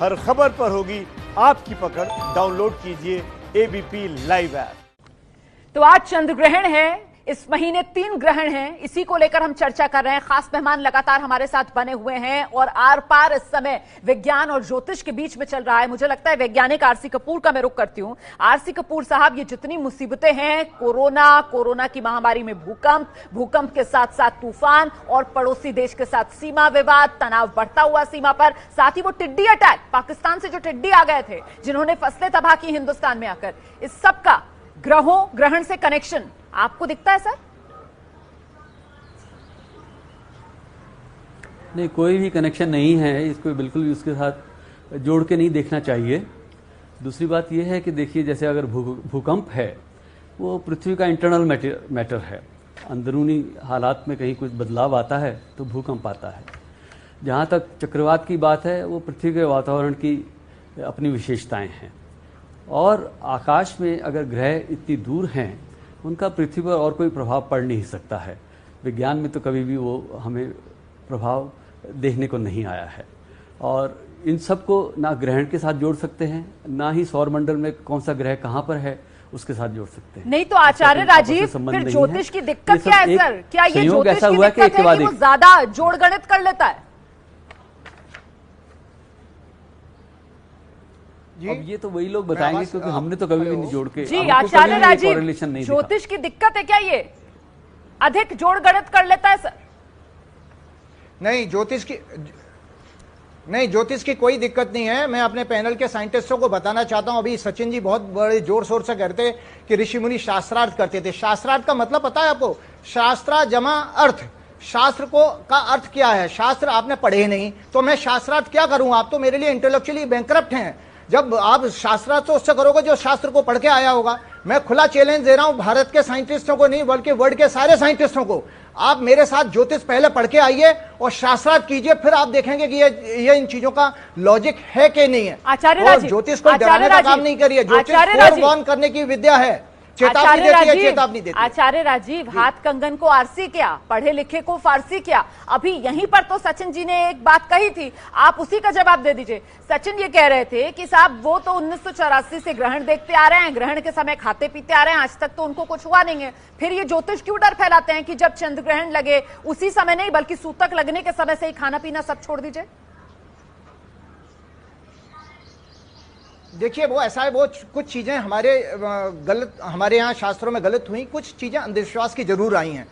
हर खबर पर होगी आपकी पकड़। डाउनलोड कीजिए एबीपी लाइव ऐप। तो आज चंद्र ग्रहण है, इस महीने 3 ग्रहण हैं, इसी को लेकर हम चर्चा कर रहे हैं। खास मेहमान लगातार हमारे साथ बने हुए हैं और आर पार इस समय विज्ञान और ज्योतिष के बीच में चल रहा है। मुझे लगता है वैज्ञानिक आरसी कपूर का मैं रुख करती हूं। आरसी कपूर साहब, ये जितनी मुसीबतें हैं, कोरोना की महामारी में भूकंप के साथ साथ तूफान और पड़ोसी देश के साथ सीमा विवाद, तनाव बढ़ता हुआ सीमा पर, साथ ही वो टिड्डी अटैक, पाकिस्तान से जो टिड्डी आ गए थे जिन्होंने फसलें तबाह की हिंदुस्तान में आकर, इस सब का ग्रहण से कनेक्शन आपको दिखता है सर? नहीं, कोई भी कनेक्शन नहीं है। इसको बिल्कुल भी उसके साथ जोड़ के नहीं देखना चाहिए। दूसरी बात यह है कि देखिए, जैसे अगर भूकंप है, वो पृथ्वी का इंटरनल मैटर है। अंदरूनी हालात में कहीं कुछ बदलाव आता है तो भूकंप आता है। जहाँ तक चक्रवात की बात है, वो पृथ्वी के वातावरण की अपनी विशेषताएं हैं। और आकाश में अगर ग्रह इतनी दूर हैं, उनका पृथ्वी पर और कोई प्रभाव पड़ नहीं सकता है। विज्ञान में तो कभी भी वो हमें प्रभाव देखने को नहीं आया है। और इन सब को ना ग्रहण के साथ जोड़ सकते हैं, ना ही सौरमंडल में कौन सा ग्रह कहाँ पर है उसके साथ जोड़ सकते हैं। नहीं तो आचार्य राजीव, फिर ज्योतिष की दिक्कत क्या है सर? क्या ये ज्योतिष की दिक्कत है कि वो ज्यादा जोड़ गणित कर लेता है? अब ये तो वही लोग बताएंगे, क्योंकि हमने तो कभी भी नहीं जोड़ के। जी आचार्य राजीव, ज्योतिष की दिक्कत है क्या ये? अधिक जोड़ गणित कर लेता है सर? नहीं, ज्योतिष की कोई दिक्कत नहीं है। मैं अपने पैनल के साइंटिस्टों को बताना चाहता हूं। अभी सचिन जी बहुत बड़े जोर शोर से कहते कि ऋषि मुनि शास्त्रार्थ करते थे। शास्त्रार्थ का मतलब पता है आपको? शास्त्रा जमा अर्थ। शास्त्र का अर्थ क्या है? शास्त्र आपने पढ़े नहीं तो मैं शास्त्रार्थ क्या करूं? आप तो मेरे लिए इंटेलेक्चुअली बैंकरप्ट हैं। जब आप शास्त्रार्थ तो उससे करोगे जो शास्त्र को पढ़ के आया होगा। मैं खुला चैलेंज दे रहा हूं भारत के साइंटिस्टों को नहीं, बल्कि वर्ल्ड के सारे साइंटिस्टों को। आप मेरे साथ ज्योतिष पहले पढ़ के आइए और शास्त्रार्थ कीजिए, फिर आप देखेंगे कि ये इन चीजों का लॉजिक है कि नहीं है। आचार्य राजीव, ज्योतिष को डराने का काम नहीं करिए। ज्योतिष फोरवॉर्न करने की विद्या है, चेतावनी देती है। आचार्य राजीव, हाथ कंगन को आरसी क्या, पढ़े लिखे को फारसी क्या? अभी यहीं पर तो सचिन जी ने एक बात कही थी, आप उसी का जवाब दे दीजिए। सचिन ये कह रहे थे कि साहब वो तो 1984 से ग्रहण देखते आ रहे हैं, ग्रहण के समय खाते पीते आ रहे हैं, आज तक तो उनको कुछ हुआ नहीं है। फिर ये ज्योतिष क्यों डर फैलाते हैं कि जब चंद्र ग्रहण लगे उसी समय नहीं बल्कि सूतक लगने के समय से ही खाना पीना सब छोड़ दीजिए? देखिए, वो ऐसा है, वो कुछ चीजें हमारे यहाँ शास्त्रों में गलत हुई, कुछ चीजें अंधविश्वास की जरूर आई हैं।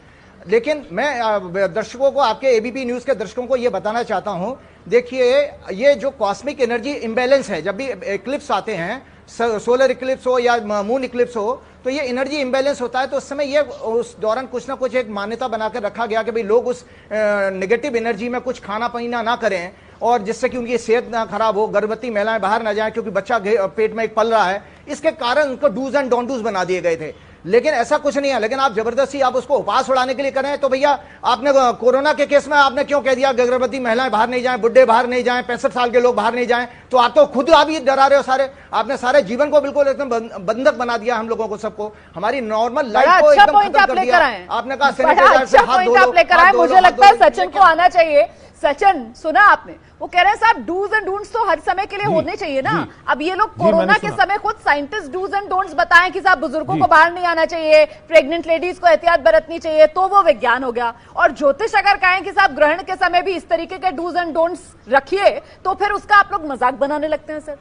लेकिन मैं दर्शकों को, आपके एबीपी न्यूज के दर्शकों को ये बताना चाहता हूं। देखिए, ये जो कॉस्मिक एनर्जी इम्बैलेंस है, जब भी इक्लिप्स आते हैं, सोलर इक्लिप्स हो या मून इक्लिप्स हो, तो ये एनर्जी इम्बैलेंस होता है। तो उस समय ये उस दौरान कुछ ना कुछ एक मान्यता बनाकर रखा गया कि भाई लोग उस नेगेटिव एनर्जी में कुछ खाना पीना ना करें, और जिससे कि उनकी सेहत ना खराब हो, गर्भवती महिलाएं बाहर ना जाएं क्योंकि बच्चा पेट में एक पल रहा है। इसके कारण उनको डूज एंड डोंट डूज बना दिए गए थे। लेकिन ऐसा कुछ नहीं है। लेकिन आप जबरदस्ती आप उसको उपास उड़ाने के लिए कर रहे हैं। तो भैया, आपने कोरोना के केस में आपने क्यों कह दिया गर्भवती महिलाएं बाहर नहीं जाएं, बुढ़े बाहर नहीं जाएं, 65 साल के लोग बाहर नहीं जाएं? तो आप तो खुद आप ही डरा रहे हो सारे। आपने सारे जीवन को बिल्कुल एकदम बंधक बना दिया, हम लोगों को, सबको, हमारी नॉर्मल लाइफ को एकदम खत्म कर दिया। आपने कहा सैनिटाइजर से हाथ धो। मुझे लगता है सचिन को आना चाहिए। सचिन, सुना आपने? वो कह रहे हैं साहब डूज एंड डोंट्स तो हर समय के लिए होने चाहिए ना। अब ये लोग कोरोना के समय खुद साइंटिस्ट डूज एंड डोंट्स बताएं कि साहब बुजुर्गों को बाहर नहीं आना चाहिए, प्रेग्नेंट लेडीज को एहतियात बरतनी चाहिए, तो वो विज्ञान हो गया। और ज्योतिष अगर कहें कि साहब ग्रहण के समय भी इस तरीके के डूज एंड डोंट्स रखिए, तो फिर उसका आप लोग मजाक बनाने लगते हैं सर।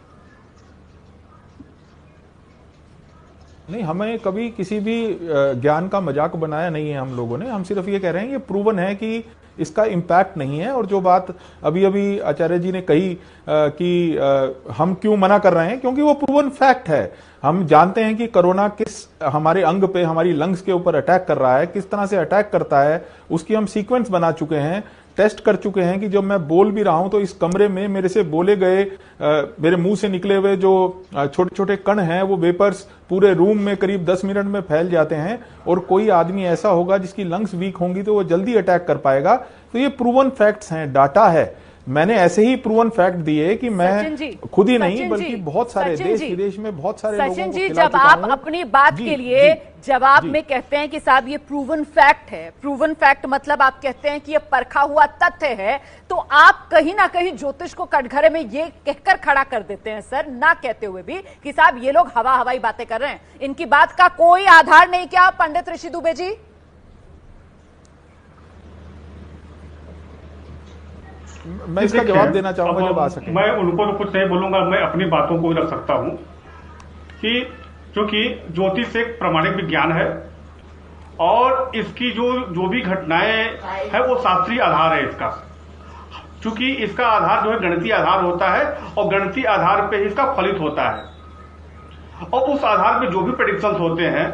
नहीं, हमें कभी किसी भी ज्ञान का मजाक बनाया नहीं है हम लोगों ने। हम सिर्फ ये कह रहे हैं कि प्रूवन है कि इसका इम्पैक्ट नहीं है। और जो बात अभी अभी आचार्य जी ने कही कि हम क्यों मना कर रहे हैं, क्योंकि वो प्रूवन फैक्ट है। हम जानते हैं कि कोरोना किस हमारे अंग पे, हमारी लंग्स के ऊपर अटैक कर रहा है, किस तरह से अटैक करता है, उसकी हम सीक्वेंस बना चुके हैं, टेस्ट कर चुके हैं कि जब मैं बोल भी रहा हूं तो इस कमरे में मेरे से बोले गए, मेरे मुंह से निकले हुए जो छोटे छोटे कण हैं, वो वेपर्स पूरे रूम में करीब 10 मिनट में फैल जाते हैं। और कोई आदमी ऐसा होगा जिसकी लंग्स वीक होंगी तो वो जल्दी अटैक कर पाएगा। तो ये प्रूवन फैक्ट्स हैं, डाटा है। मैंने ऐसे ही प्रूवन फैक्ट दिए कि सचिन जी, मैं खुद ही नहीं सचिन बल्कि जी, बहुत सारे सचिन देश जी, विदेश में बहुत सारे लोगों सचिन को जी, खिला जब चुका आप हूं। अपनी बात जी, के लिए जवाब जी। में कहते हैं कि साहब ये प्रूवन फैक्ट है, प्रूवन फैक्ट मतलब आप कहते हैं कि ये परखा हुआ तथ्य है, तो आप कहीं ना कहीं ज्योतिष को कटघरे में ये कहकर खड़ा कर देते हैं सर, ना कहते हुए भी कि साहब ये लोग हवा हवाई बातें कर रहे हैं, इनकी बात का कोई आधार नहीं क्या पंडित ऋषि दुबे जी? मैं इसका जवाब देना चाहूंगा जब आ सके। मैं उनको तो कुछ नहीं बोलूंगा, मैं अपनी बातों को रख सकता हूं कि क्योंकि ज्योतिष एक प्रमाणिक विज्ञान है और इसकी जो भी घटनाएं है वो शास्त्रीय आधार है इसका, क्योंकि इसका आधार जो है गणितीय आधार होता है और गणितीय आधार पे ही इसका फलित होता है और उस आधार पे जो भी प्रेडिक्शंस होते हैं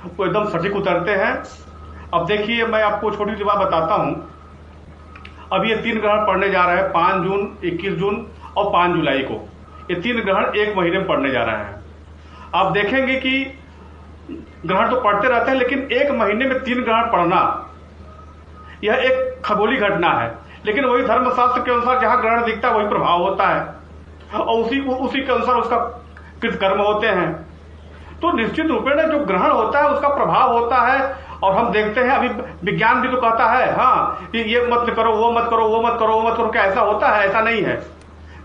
वो एकदम सटीक उतरते हैं। अब देखिए मैं आपको छोटी सी बात बताता हूं, अभी ये 3 ग्रहण पड़ने जा रहे हैं 5 जून, 21 जून और 5 जुलाई को, ये 3 ग्रहण एक महीने में पड़ने जा रहे हैं। आप देखेंगे कि ग्रहण तो पड़ते रहते हैं लेकिन एक महीने में 3 ग्रहण पड़ना यह एक खगोलीय घटना है, लेकिन वही धर्मशास्त्र के अनुसार जहां ग्रहण दिखता है वही प्रभाव होता है और उसी के अनुसार उसका कृतकर्म होते हैं। तो निश्चित रूपेण जो ग्रहण होता है उसका प्रभाव होता है और हम देखते हैं अभी विज्ञान भी तो कहता है हाँ ये मत करो, वो मत करो, वो मत करो, वो मत करो, क्या ऐसा होता है? ऐसा नहीं है।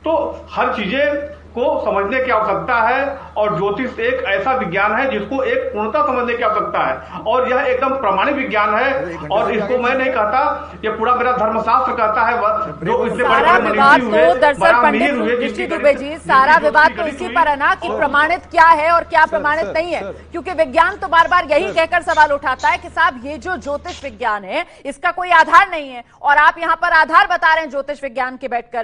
तो हर चीजें को समझने की आवश्यकता है और ज्योतिष एक ऐसा विज्ञान है जिसको एक पूर्णता समझने की आवश्यकता है और यह एकदम प्रमाणिक विज्ञान है और इसको मैं नहीं कहता, ये पूरा मेरा धर्मशास्त्र कहता है। जो इससे सारा विवाद तो दरअसल पंडित ऋषि दुबे जी, सारा विवाद तो इसी पर है ना कि प्रमाणित क्या है और क्या प्रमाणित नहीं है, क्योंकि विज्ञान तो बार बार यही कहकर सवाल उठाता है कि साहब ये जो ज्योतिष विज्ञान है इसका कोई आधार नहीं है और आप यहाँ पर आधार बता रहे हैं ज्योतिष विज्ञान के बैठकर।